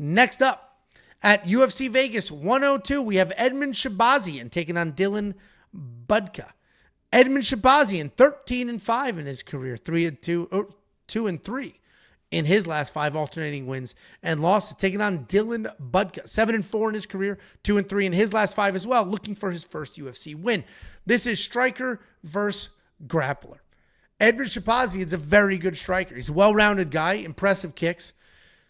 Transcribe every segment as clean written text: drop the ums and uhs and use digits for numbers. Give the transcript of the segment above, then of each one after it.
Next up, at UFC Vegas 102, we have Edmen Shahbazyan taking on Dylan Budka. Edmen Shahbazyan, 13-5 in his career, 2-3 in his last 5 alternating wins and losses, taking on Dylan Budka, 7-4 in his career, 2-3 in his last 5 as well, looking for his first UFC win. This is striker versus grappler. Edmen Shahbazyan is a very good striker. He's a well-rounded guy, impressive kicks.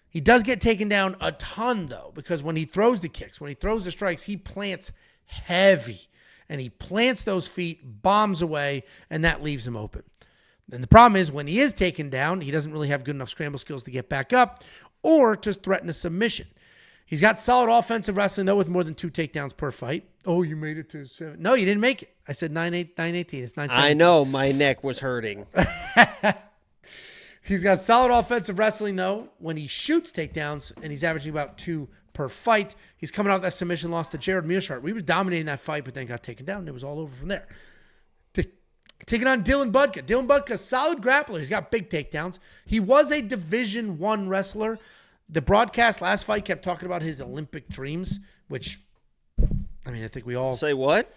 He does get taken down a ton, though, because when he throws the kicks, when he throws the strikes, he plants heavy. And he plants those feet, bombs away, and that leaves him open. And the problem is when he is taken down, he doesn't really have good enough scramble skills to get back up or to threaten a submission. He's got solid offensive wrestling, though, with more than 2 takedowns per fight. Oh, you made it to 7. No, you didn't make it. I said 9-18. It's 9-17. I know. My neck was hurting. He's got solid offensive wrestling, though, when he shoots takedowns, and he's averaging about 2 per fight. He's coming off that submission loss to Jared Mearshart. We was dominating that fight, but then got taken down, and it was all over from there. Taking on Dylan Budka. Dylan Budka, solid grappler. He's got big takedowns. He was a Division I wrestler. The broadcast last fight kept talking about his Olympic dreams, which, I mean, I think we all... Say what?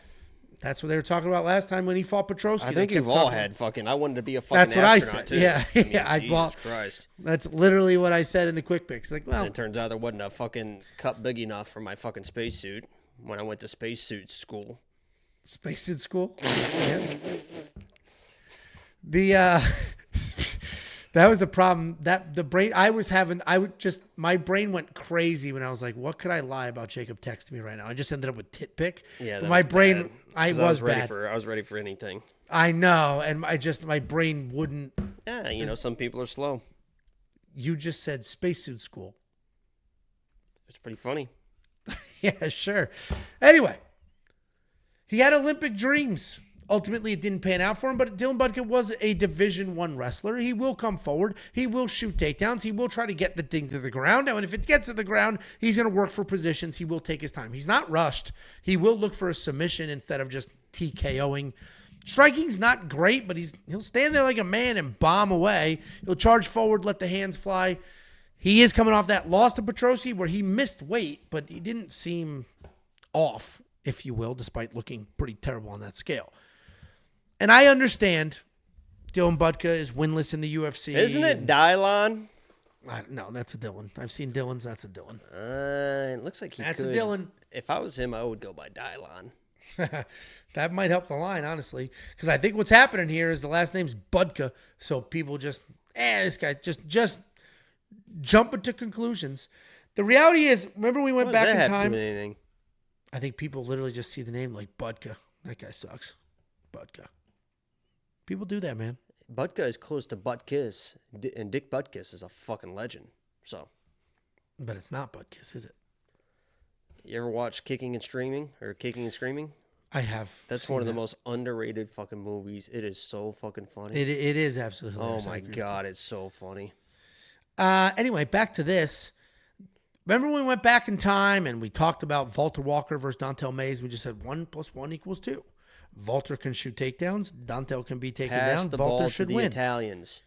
That's what they were talking about last time when he fought Petrosky. I think you've all had fucking... I wanted to be a fucking astronaut, That's what I said. too. Yeah. I mean, Jesus Christ. That's literally what I said in the quick picks. Like, well... And it turns out there wasn't a fucking cup big enough for my fucking spacesuit when I went to spacesuit school. Spacesuit school? Yeah. That was the problem. That the brain my brain went crazy when I was like, what could I lie about Jacob texting me right now? I just ended up with tit pick. Yeah, but my brain, bad. I was bad. I was ready for anything. I know, and my brain wouldn't. Yeah, you know, some people are slow. You just said spacesuit school. It's pretty funny. Yeah, sure. Anyway, he had Olympic dreams. Ultimately, it didn't pan out for him, but Dylan Budka was a Division I wrestler. He will come forward. He will shoot takedowns. He will try to get the thing to the ground. Now, and if it gets to the ground, he's going to work for positions. He will take his time. He's not rushed. He will look for a submission instead of just TKOing. Striking's not great, but he'll stand there like a man and bomb away. He'll charge forward, let the hands fly. He is coming off that loss to Petrosky where he missed weight, but he didn't seem off, if you will, despite looking pretty terrible on that scale. And I understand Dylan Budka is winless in the UFC. Isn't it Dylon? No, that's a Dylan. I've seen Dylan's. That's a Dylan. It looks like That's a Dylan. If I was him, I would go by Dylon. That might help the line, honestly. Because I think what's happening here is the last name's Budka. So people just, this guy, just jumping to conclusions. The reality is, remember we went back in time? I think people literally just see the name like Budka. That guy sucks. Budka. People do that, man. Budka is close to Butkiss, and Dick Butkiss is a fucking legend. So, but it's not Butkiss, is it? You ever watch Kicking and Screaming or Kicking and Screaming? I have. That's one of the most underrated fucking movies. It is so fucking funny. It is absolutely hilarious. Oh my god, it's so funny. Anyway, back to this. Remember when we went back in time and we talked about Walter Walker versus Dontel Mays? We just said 1 + 1 = 2. Walter can shoot takedowns. Dontel can be taken down. The Walter ball should to the win. Italians.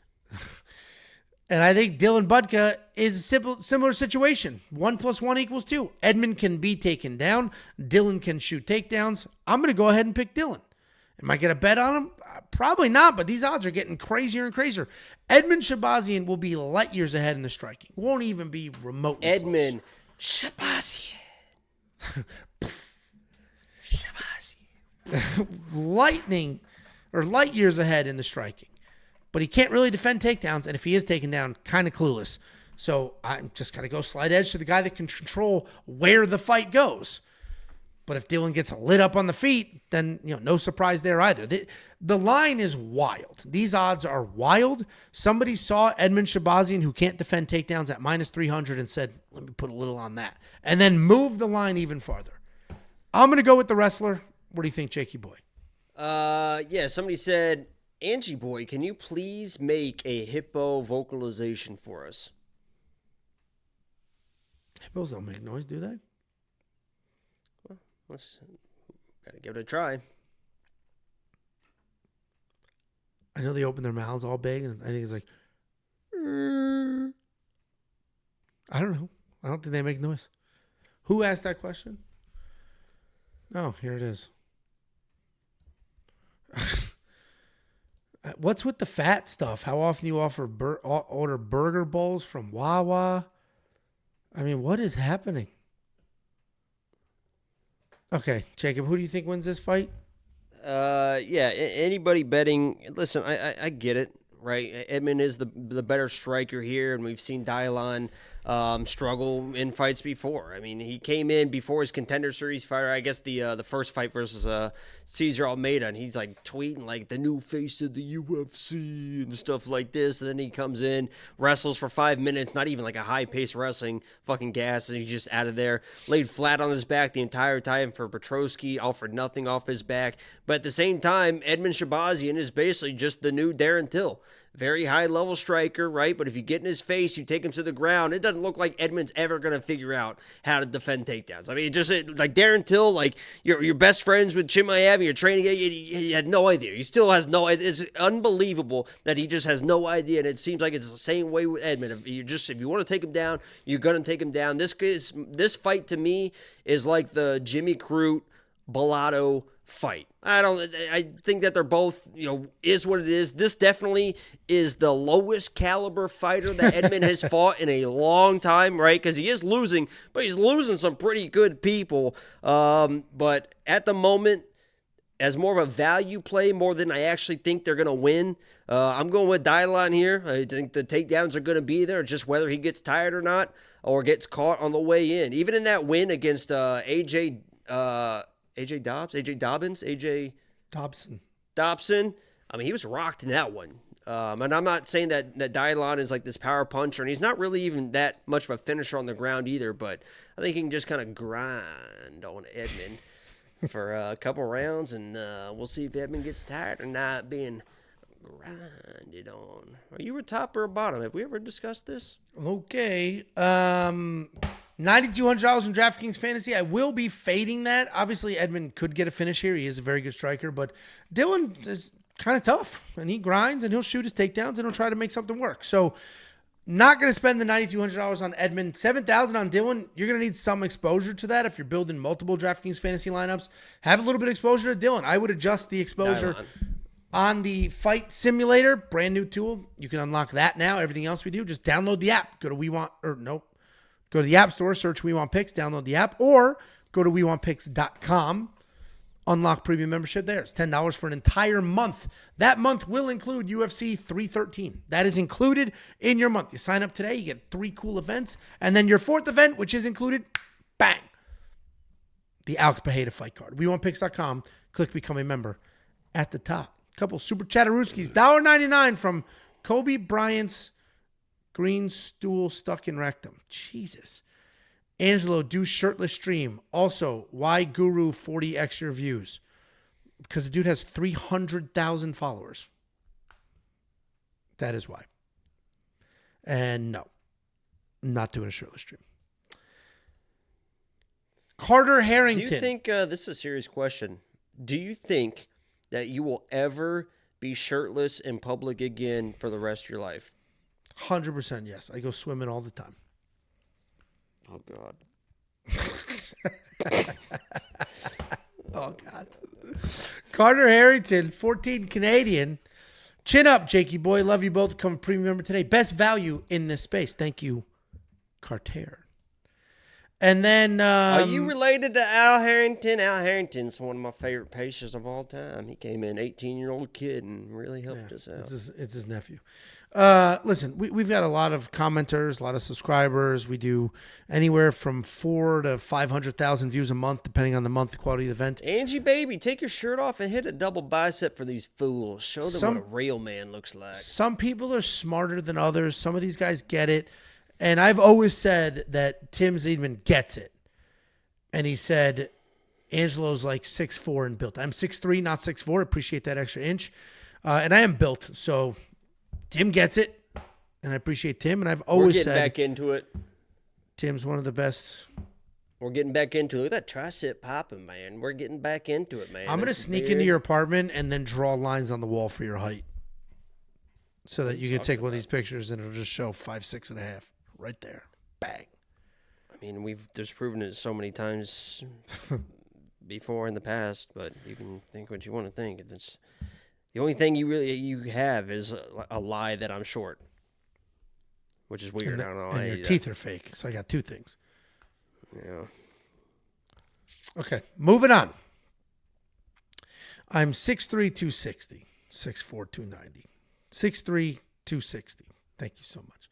And I think Dylan Budka is a similar situation. 1 + 1 = 2. Edmen can be taken down. Dylan can shoot takedowns. I'm going to go ahead and pick Dylan. Am I going to bet on him? Probably not, but these odds are getting crazier and crazier. Edmen Shahbazyan will be light years ahead in the striking. Won't even be remotely Edmen close. Shahbazyan. light years ahead in the striking. But he can't really defend takedowns, and if he is taken down, kind of clueless. So I'm just going to go slide edge to the guy that can control where the fight goes. But if Dylan gets lit up on the feet, then no surprise there either. The line is wild. These odds are wild. Somebody saw Edmen Shahbazyan, who can't defend takedowns, at -300 and said, let me put a little on that. And then move the line even farther. I'm going to go with the wrestler. What do you think, Jakey boy? Yeah, somebody said, Angie boy, can you please make a hippo vocalization for us? Hippos don't make noise, do they? Well, let's gotta give it a try. I know they open their mouths all big, and I think it's like, I don't know. I don't think they make noise. Who asked that question? Oh, here it is. What's with the fat stuff? How often do you order burger bowls from Wawa? I mean, what is happening? Okay, Jacob, who do you think wins this fight? Yeah, anybody betting. Listen, I get it, right? Edmen is the better striker here, and we've seen Dylan struggle in fights before. I mean, he came in before his Contender Series fighter. I guess the first fight versus Cesar Almeida, and he's like tweeting like the new face of the UFC and stuff like this. And then he comes in, wrestles for 5 minutes, not even like a high paced wrestling, fucking gas, and he's just out of there. Laid flat on his back the entire time for Petroski, offered nothing off his back. But at the same time, Edmen Shahbazyan is basically just the new Darren Till. Very high-level striker, right? But if you get in his face, you take him to the ground, it doesn't look like Edmen's ever going to figure out how to defend takedowns. I mean, like Darren Till, like you're best friends with Chimaev, and you're training, he had no idea. He still has no idea. It's unbelievable that he just has no idea, and it seems like it's the same way with Edmen. If you want to take him down, you're going to take him down. This fight, to me, is like the Jimmy Crute, Bellato fight. I think that they're both, is what it is. This definitely is the lowest caliber fighter that Edmen has fought in a long time, right? Because he is losing, but he's losing some pretty good people. But at the moment, as more of a value play, more than I actually think they're going to win, I'm going with Dylan here. I think the takedowns are going to be there, just whether he gets tired or not, or gets caught on the way in. Even in that win against AJ Dobson. I mean, he was rocked in that one. And I'm not saying that Dylan is like this power puncher, and he's not really even that much of a finisher on the ground either, but I think he can just kind of grind on Edmen for a couple rounds, and we'll see if Edmen gets tired or not being grinded on. Are you a top or a bottom? Have we ever discussed this? Okay. $9,200 in DraftKings Fantasy. I will be fading that. Obviously, Edmen could get a finish here. He is a very good striker, but Dylan is kind of tough, and he grinds, and he'll shoot his takedowns, and he'll try to make something work. So, not going to spend the $9,200 on Edmen. $7,000 on Dylan. You're going to need some exposure to that if you're building multiple DraftKings Fantasy lineups. Have a little bit of exposure to Dylan. I would adjust the exposure on the Fight Simulator, brand new tool. You can unlock that now. Everything else we do, just download the app. Go to the App Store, search We Want Picks, download the app, or go to WeWantPicks.com. Unlock premium membership there. It's $10 for an entire month. That month will include UFC 313. That is included in your month. You sign up today, you get 3 cool events, and then your 4th event, which is included, bang, the Alex Bejeda fight card. WeWantPicks.com. Click Become a Member at the top. Couple super chatterooskies. $1.99 from Kobe Bryant's green stool stuck in rectum. Jesus. Angelo, do shirtless stream. Also, why Guru 40 extra views? Because the dude has 300,000 followers. That is why. And no, not doing a shirtless stream. Carter Harrington. Do you think, this is a serious question, do you think that you will ever be shirtless in public again for the rest of your life? 100% yes. I go swimming all the time. Oh, God. Oh, God. Carter Harrington, 14 Canadian. Chin up, Jakey boy. Love you both. Become a premium member today. Best value in this space. Thank you, Carter. And then... are you related to Al Harrington? Al Harrington's one of my favorite patients of all time. He came in, 18-year-old kid, and really helped us out. It's his nephew. Listen, we've got a lot of commenters, a lot of subscribers. We do anywhere from 400,000 to 500,000 views a month, depending on the month, the quality of the event. Angie, baby, take your shirt off and hit a double bicep for these fools. Show them what a real man looks like. Some people are smarter than others. Some of these guys get it. And I've always said that Tim Zeidman gets it. And he said, Angelo's like 6'4" and built. I'm 6'3", not 6'4". Appreciate that extra inch. And I am built. So Tim gets it. And I appreciate Tim. And I've always said. We're getting back into it. Tim's one of the best. We're getting back into it. Look at that tricep popping, man. We're getting back into it, man. I'm going to sneak into your apartment and then draw lines on the wall for your height. So that you can take one of these pictures and it'll just show 5'6.5". Right there. Bang. I mean, we've disproven it so many times before in the past, but you can think what you want to think. If it's the only thing you have is a lie that I'm short, which is weird. I don't know. And your teeth are fake, so I got two things. Yeah. Okay, moving on. I'm 6'3", 260, 6'4", 290, 6'3", 260. Thank you so much.